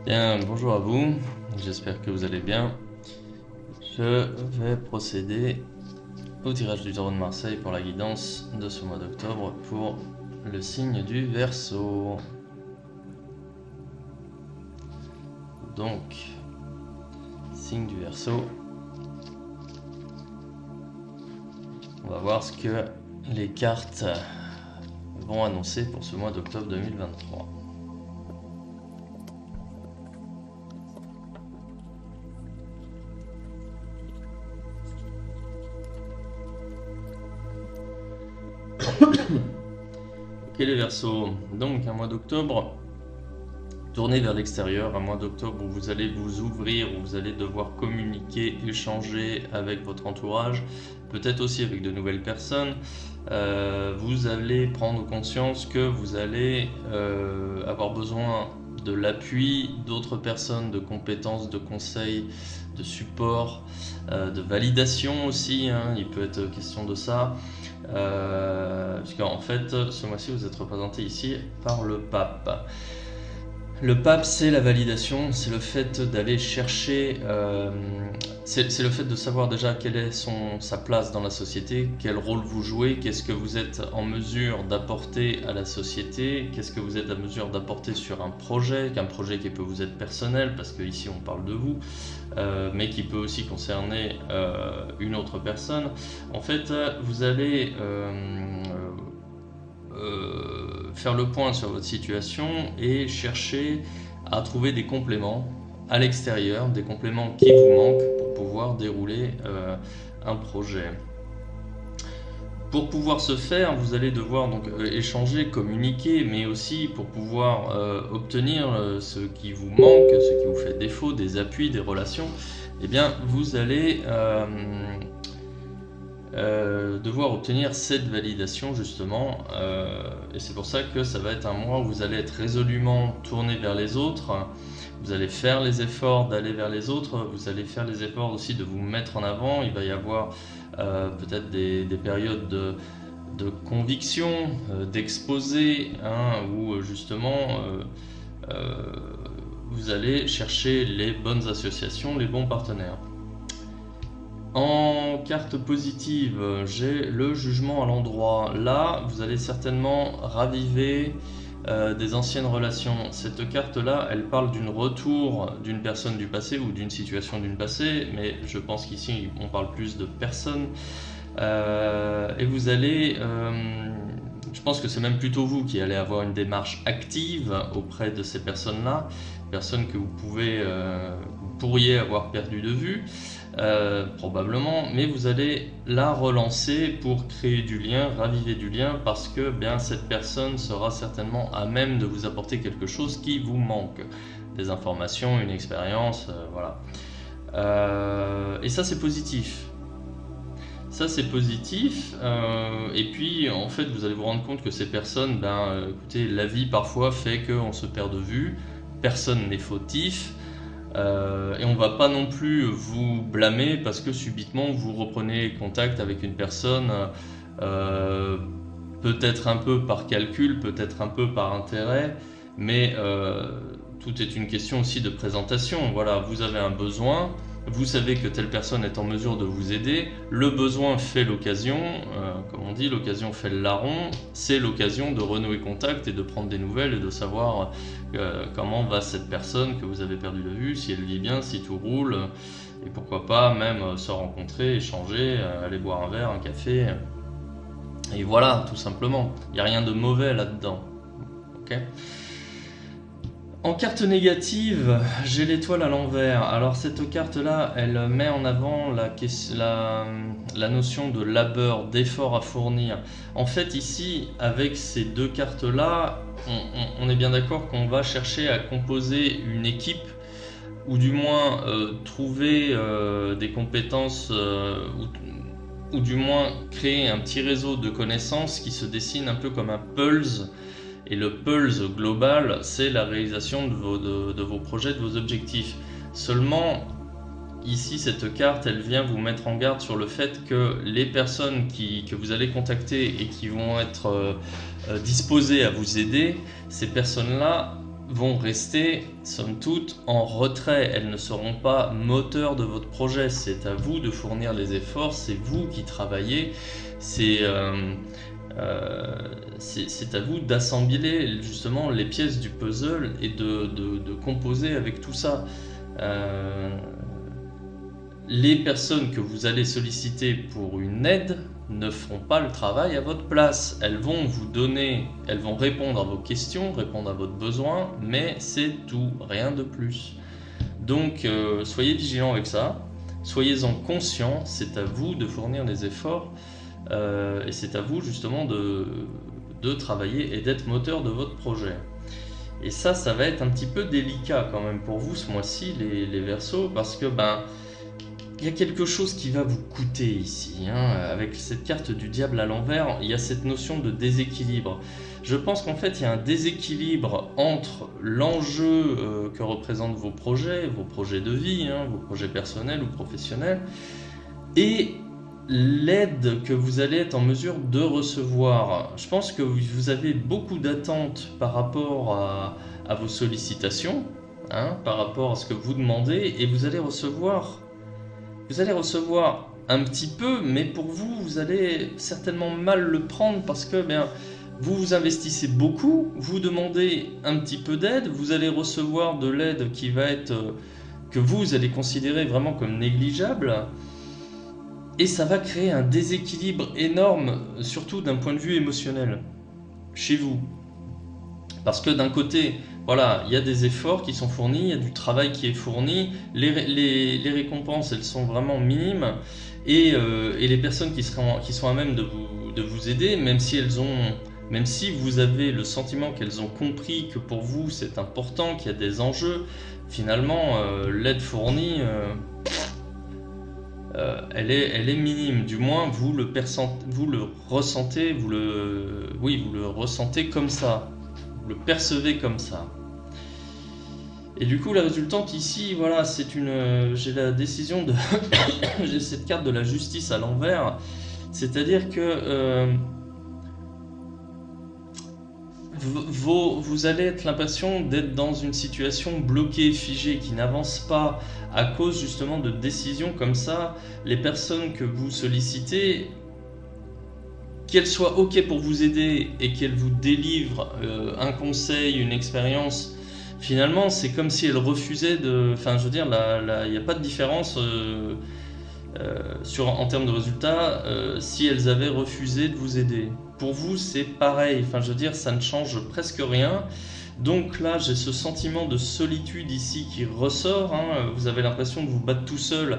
Bien, bonjour à vous, j'espère que vous allez bien. Je vais procéder au tirage du tarot de Marseille pour la guidance de ce mois d'octobre pour le signe du Verseau. Donc, signe du Verseau, on va voir ce que les cartes vont annoncer pour ce mois d'octobre 2023. Ok les Verseaux, donc un mois d'octobre tourné vers l'extérieur, un mois d'octobre où vous allez vous ouvrir, où vous allez devoir communiquer, échanger avec votre entourage, peut-être aussi avec de nouvelles personnes. Vous allez prendre conscience que vous allez avoir besoin de l'appui d'autres personnes, de compétences, de conseils, de support, de validation aussi, hein, il peut être question de ça. Parce qu'en fait, ce mois-ci, vous êtes représenté ici par le pape. Le pape, c'est la validation, c'est le fait d'aller chercher, c'est le fait de savoir déjà quelle est sa place dans la société, quel rôle vous jouez, qu'est-ce que vous êtes en mesure d'apporter à la société, qu'est-ce que vous êtes en mesure d'apporter sur un projet qui peut vous être personnel, parce qu'ici on parle de vous, mais qui peut aussi concerner une autre personne. En fait, vous allez faire le point sur votre situation et chercher à trouver des compléments à l'extérieur, des compléments qui vous manquent pour pouvoir dérouler un projet. Pour pouvoir ce faire, vous allez devoir donc échanger, communiquer, mais aussi pour pouvoir obtenir ce qui vous manque, ce qui vous fait défaut, des appuis, des relations, eh bien vous allez devoir obtenir cette validation justement, et c'est pour ça que ça va être un mois où vous allez être résolument tourné vers les autres, vous allez faire les efforts d'aller vers les autres, vous allez faire les efforts aussi de vous mettre en avant. Il va y avoir peut-être des périodes de conviction, d'exposé, hein, où justement vous allez chercher les bonnes associations, les bons partenaires. En carte positive, j'ai le jugement à l'endroit. Là, vous allez certainement raviver des anciennes relations. Cette carte-là, elle parle d'un retour d'une personne du passé ou d'une situation d'une passé, mais je pense qu'ici, on parle plus de personnes. Et vous allez... je pense que c'est même plutôt vous qui allez avoir une démarche active auprès de ces personnes-là, personnes que vous pourriez avoir perdu de vue. Probablement, mais vous allez la relancer pour créer du lien, raviver du lien, parce que bien cette personne sera certainement à même de vous apporter quelque chose qui vous manque, des informations, une expérience, voilà. Et ça c'est positif. Ça c'est positif, et puis en fait vous allez vous rendre compte que ces personnes, écoutez, la vie parfois fait qu'on se perd de vue, personne n'est fautif. Et on va pas non plus vous blâmer parce que subitement vous reprenez contact avec une personne, peut-être un peu par calcul, peut-être un peu par intérêt, mais tout est une question aussi de présentation. Voilà, vous avez un besoin, vous savez que telle personne est en mesure de vous aider, le besoin fait l'occasion, comme on dit, l'occasion fait le larron, c'est l'occasion de renouer contact et de prendre des nouvelles et de savoir comment va cette personne que vous avez perdu de vue, si elle vit bien, si tout roule, et pourquoi pas même se rencontrer, échanger, aller boire un verre, un café, et voilà, tout simplement. Il n'y a rien de mauvais là-dedans. Ok ? En carte négative, j'ai l'étoile à l'envers. Alors cette carte-là, elle met en avant la notion de labeur, d'effort à fournir. En fait, ici, avec ces deux cartes-là, on est bien d'accord qu'on va chercher à composer une équipe, ou du moins trouver des compétences, ou du moins créer un petit réseau de connaissances qui se dessine un peu comme un pulse. Et le pulse global, c'est la réalisation de vos projets, de vos objectifs. Seulement, ici, cette carte, elle vient vous mettre en garde sur le fait que les personnes que vous allez contacter et qui vont être disposées à vous aider, ces personnes-là vont rester, somme toute, en retrait. Elles ne seront pas moteurs de votre projet. C'est à vous de fournir les efforts, c'est vous qui travaillez, c'est à vous d'assembler justement les pièces du puzzle et de composer avec tout ça. Les personnes que vous allez solliciter pour une aide ne feront pas le travail à votre place. Elles vont vous donner, elles vont répondre à vos questions, répondre à votre besoin, mais c'est tout, rien de plus. Donc soyez vigilants avec ça, soyez-en conscients, c'est à vous de fournir les efforts et c'est à vous justement de travailler et d'être moteur de votre projet. Et ça va être un petit peu délicat quand même pour vous ce mois-ci, les Verseaux, parce que il y a quelque chose qui va vous coûter ici, hein. Avec cette carte du diable à l'envers, il y a cette notion de déséquilibre. Je pense qu'en fait, il y a un déséquilibre entre l'enjeu que représentent vos projets de vie, hein, vos projets personnels ou professionnels, et l'aide que vous allez être en mesure de recevoir. Je pense que vous avez beaucoup d'attentes par rapport à vos sollicitations, hein, par rapport à ce que vous demandez, et vous allez recevoir un petit peu, mais pour vous, vous allez certainement mal le prendre parce que vous vous investissez beaucoup, vous demandez un petit peu d'aide, vous allez recevoir de l'aide qui va être que vous allez considérer vraiment comme négligeable, et ça va créer un déséquilibre énorme, surtout d'un point de vue émotionnel, chez vous. Parce que d'un côté, voilà, il y a des efforts qui sont fournis, il y a du travail qui est fourni, les récompenses, elles sont vraiment minimes, et les personnes qui sont à même de vous aider, même si vous avez le sentiment qu'elles ont compris que pour vous c'est important, qu'il y a des enjeux, finalement, l'aide fournie, elle est minime. Du moins, vous le ressentez comme ça. Vous le percevez comme ça. Et du coup, la résultante ici, voilà, j'ai la décision de... j'ai cette carte de la justice à l'envers. C'est-à-dire que vous allez être l'impression d'être dans une situation bloquée, figée, qui n'avance pas à cause justement de décisions comme ça. Les personnes que vous sollicitez, qu'elles soient OK pour vous aider et qu'elles vous délivrent un conseil, une expérience, finalement c'est comme si elles refusaient de... Enfin je veux dire, il n'y a pas de différence en termes de résultats si elles avaient refusé de vous aider. Pour vous c'est pareil, enfin je veux dire, ça ne change presque rien. Donc là j'ai ce sentiment de solitude ici qui ressort, hein. Vous avez l'impression de vous battre tout seul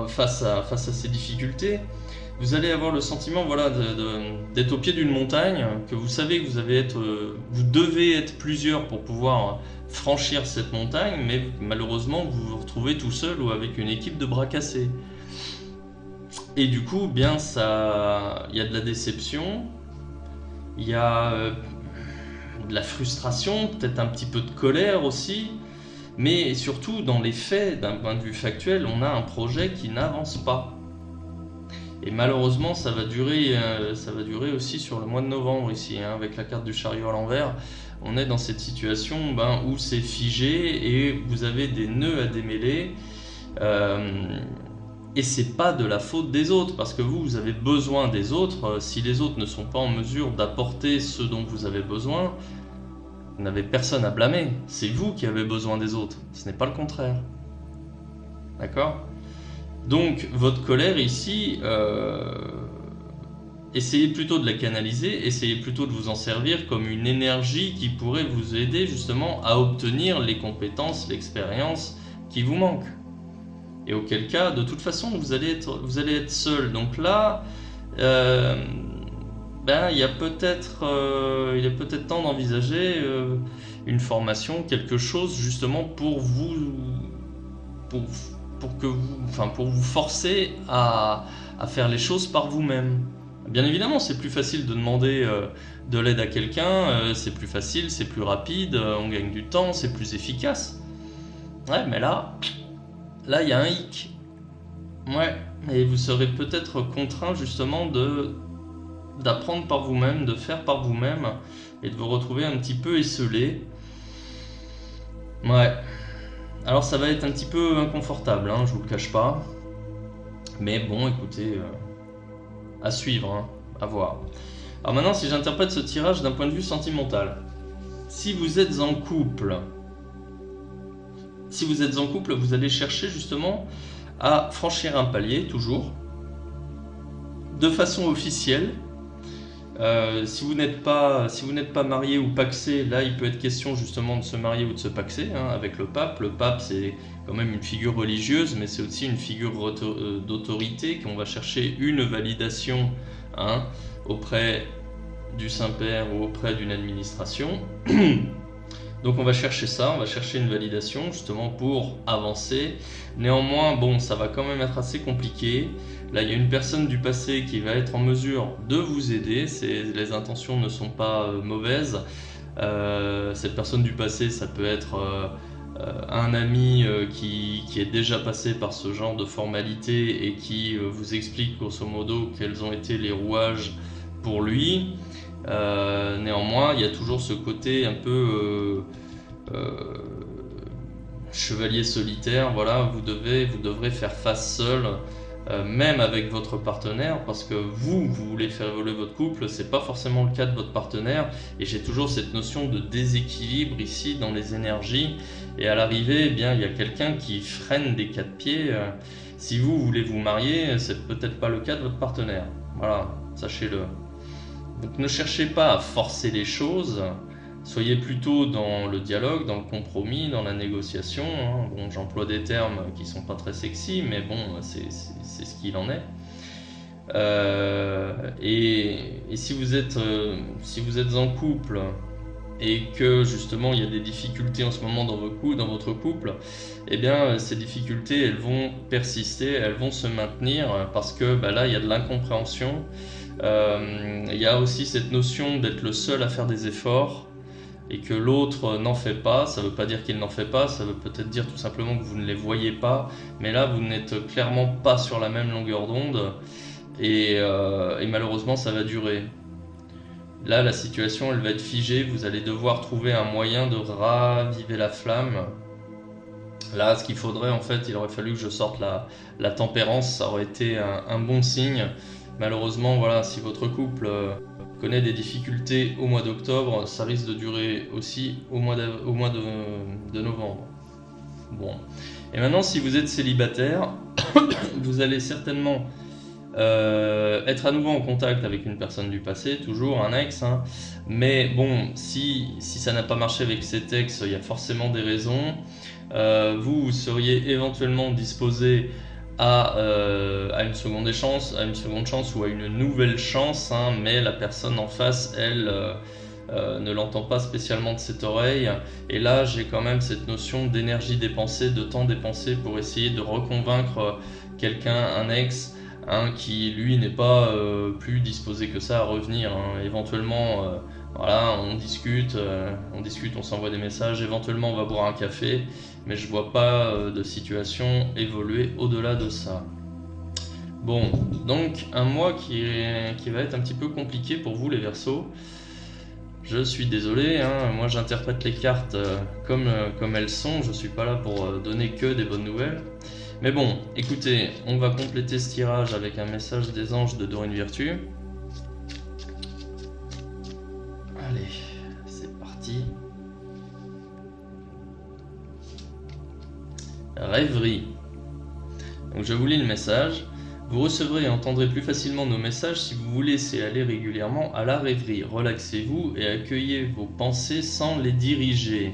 face à ces difficultés. Vous allez avoir le sentiment, voilà, d'être au pied d'une montagne, que vous savez que vous devez être plusieurs pour pouvoir franchir cette montagne, mais malheureusement vous vous retrouvez tout seul ou avec une équipe de bras cassés. Et du coup, il y a de la déception, il y a de la frustration, peut-être un petit peu de colère aussi, mais surtout dans les faits, d'un point de vue factuel, on a un projet qui n'avance pas. Et malheureusement, ça va durer aussi sur le mois de novembre ici, hein, avec la carte du chariot à l'envers. On est dans cette situation où c'est figé et vous avez des nœuds à démêler. Et c'est pas de la faute des autres, parce que vous avez besoin des autres. Si les autres ne sont pas en mesure d'apporter ce dont vous avez besoin, vous n'avez personne à blâmer. C'est vous qui avez besoin des autres, ce n'est pas le contraire. D'accord ? Donc votre colère ici, essayez plutôt de la canaliser, essayez plutôt de vous en servir comme une énergie qui pourrait vous aider justement à obtenir les compétences, l'expérience qui vous manquent. Et auquel cas, de toute façon, vous allez être seul. Donc là, il est peut-être temps d'envisager une formation, quelque chose justement pour vous forcer à faire les choses par vous-même. Bien évidemment, c'est plus facile de demander de l'aide à quelqu'un, c'est plus facile, c'est plus rapide, on gagne du temps, c'est plus efficace. Ouais, mais là, il y a un hic. Ouais, et vous serez peut-être contraint justement de d'apprendre par vous-même, de faire par vous-même, et de vous retrouver un petit peu esselé. Ouais. Alors ça va être un petit peu inconfortable, hein, je vous le cache pas. Mais bon, écoutez, à suivre, hein, à voir. Alors maintenant, si j'interprète ce tirage d'un point de vue sentimental, si vous êtes en couple, vous allez chercher justement à franchir un palier, toujours, de façon officielle. Si vous n'êtes pas marié ou pacsé, là il peut être question justement de se marier ou de se paxer, hein, avec le pape. Le pape, c'est quand même une figure religieuse, mais c'est aussi une figure d'autorité, qu'on va chercher une validation, hein, auprès du Saint-Père ou auprès d'une administration. Donc on va chercher ça, on va chercher une validation justement pour avancer. Néanmoins, bon, ça va quand même être assez compliqué. Là, il y a une personne du passé qui va être en mesure de vous aider. Les intentions ne sont pas mauvaises. Cette personne du passé, ça peut être un ami qui est déjà passé par ce genre de formalité et qui vous explique grosso modo quels ont été les rouages pour lui. Néanmoins, il y a toujours ce côté un peu chevalier solitaire. Voilà, vous devrez faire face seul, même avec votre partenaire, parce que vous voulez faire évoluer votre couple, c'est pas forcément le cas de votre partenaire. Et j'ai toujours cette notion de déséquilibre ici dans les énergies. Et à l'arrivée, eh bien, il y a quelqu'un qui freine des quatre pieds. Si vous voulez vous marier, c'est peut-être pas le cas de votre partenaire. Voilà, sachez-le. Donc ne cherchez pas à forcer les choses, soyez plutôt dans le dialogue, dans le compromis, dans la négociation. Hein. Bon, j'emploie des termes qui sont pas très sexy, mais bon, c'est ce qu'il en est. Et si vous êtes en couple et que justement il y a des difficultés en ce moment dans votre couple, eh bien ces difficultés elles vont persister, elles vont se maintenir parce que là il y a de l'incompréhension. Il y a aussi cette notion d'être le seul à faire des efforts et que l'autre n'en fait pas. Ça ne veut pas dire qu'il n'en fait pas, ça veut peut-être dire tout simplement que vous ne les voyez pas, mais là vous n'êtes clairement pas sur la même longueur d'onde et malheureusement ça va durer. Là la situation elle va être figée, vous allez devoir trouver un moyen de raviver la flamme. Là ce qu'il faudrait en fait, il aurait fallu que je sorte la tempérance, ça aurait été un bon signe. Malheureusement, voilà, si votre couple connaît des difficultés au mois d'octobre, ça risque de durer aussi au mois de novembre. Bon. Et maintenant, si vous êtes célibataire, vous allez certainement être à nouveau en contact avec une personne du passé, toujours un ex, hein. Mais bon, si ça n'a pas marché avec cet ex, il y a forcément des raisons. Vous seriez éventuellement disposé à une seconde chance ou à une nouvelle chance, hein, mais la personne en face, elle, ne l'entend pas spécialement de cette oreille. Et là, j'ai quand même cette notion d'énergie dépensée, de temps dépensé pour essayer de reconvaincre quelqu'un, un ex, hein, qui lui n'est pas plus disposé que ça à revenir, hein. Éventuellement, voilà, on discute, on s'envoie des messages, éventuellement on va boire un café, mais je vois pas de situation évoluer au-delà de ça. Bon, donc un mois qui va être un petit peu compliqué pour vous les Verseaux. Je suis désolé, hein, moi j'interprète les cartes comme elles sont, je suis pas là pour donner que des bonnes nouvelles. Mais bon, écoutez, on va compléter ce tirage avec un message des anges de Dorine Virtue. Allez, c'est parti. Rêverie. Donc je vous lis le message. Vous recevrez et entendrez plus facilement nos messages si vous vous laissez aller régulièrement à la rêverie. Relaxez-vous et accueillez vos pensées sans les diriger.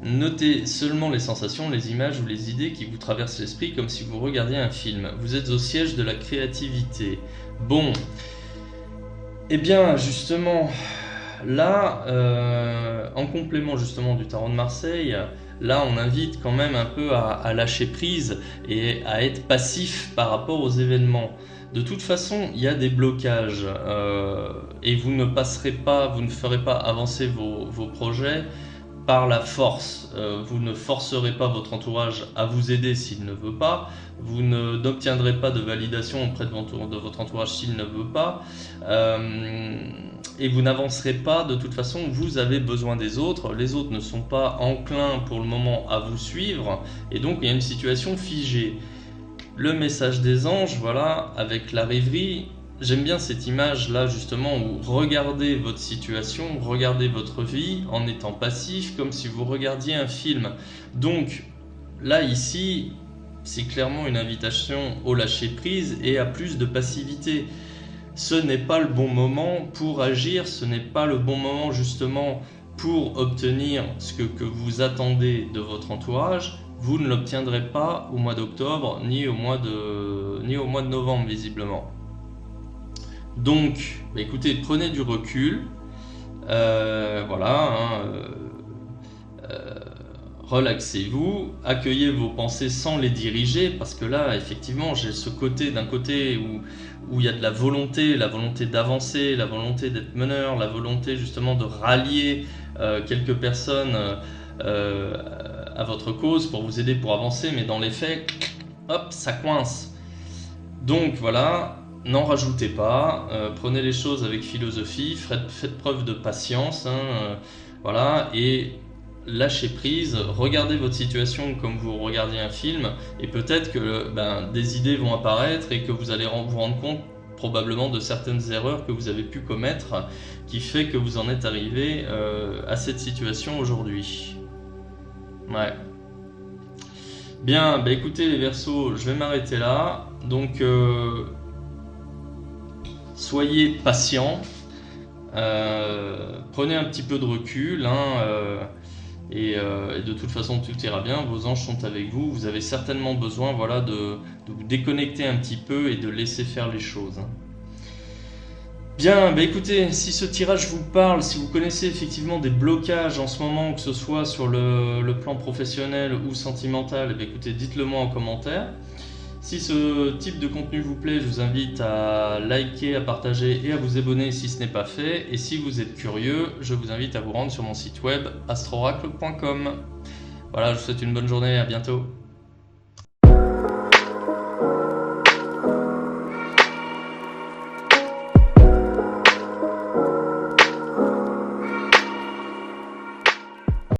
Notez seulement les sensations, les images ou les idées qui vous traversent l'esprit comme si vous regardiez un film. Vous êtes au siège de la créativité. Bon, eh bien justement, là, en complément justement du tarot de Marseille, là on invite quand même un peu à lâcher prise et à être passif par rapport aux événements. De toute façon, il y a des blocages et vous ne ferez pas avancer vos projets par la force. Vous ne forcerez pas votre entourage à vous aider s'il ne veut pas. Vous n'obtiendrez pas de validation auprès de votre entourage s'il ne veut pas. Et vous n'avancerez pas de toute façon. Vous avez besoin des autres. Les autres ne sont pas enclins pour le moment à vous suivre. Et donc il y a une situation figée. Le message des anges, voilà, avec la rêverie. J'aime bien cette image là justement où regardez votre situation, regardez votre vie en étant passif comme si vous regardiez un film. Donc là ici c'est clairement une invitation au lâcher prise et à plus de passivité. Ce n'est pas le bon moment pour agir, ce n'est pas le bon moment justement pour obtenir ce que vous attendez de votre entourage. Vous ne l'obtiendrez pas au mois d'octobre ni au mois de novembre visiblement. Donc, écoutez, prenez du recul, voilà, relaxez-vous, accueillez vos pensées sans les diriger, parce que là, effectivement, j'ai ce côté d'un côté où il y a de la volonté d'avancer, la volonté d'être meneur, la volonté justement de rallier quelques personnes à votre cause pour vous aider pour avancer, mais dans les faits, hop, ça coince. Donc voilà. N'en rajoutez pas, prenez les choses avec philosophie, faites preuve de patience, voilà, et lâchez prise, regardez votre situation comme vous regardiez un film, et peut-être que des idées vont apparaître et que vous allez vous rendre compte probablement de certaines erreurs que vous avez pu commettre, qui fait que vous en êtes arrivé à cette situation aujourd'hui. Ouais. Bien, écoutez les Verseaux, je vais m'arrêter là, donc... soyez patient, prenez un petit peu de recul, et de toute façon tout ira bien, vos anges sont avec vous, vous avez certainement besoin voilà, de vous déconnecter un petit peu et de laisser faire les choses. Bien, écoutez, si ce tirage vous parle, si vous connaissez effectivement des blocages en ce moment, que ce soit sur le plan professionnel ou sentimental, écoutez, dites-le moi en commentaire. Si ce type de contenu vous plaît, je vous invite à liker, à partager et à vous abonner si ce n'est pas fait. Et si vous êtes curieux, je vous invite à vous rendre sur mon site web astroracle.com. Voilà, je vous souhaite une bonne journée, à bientôt.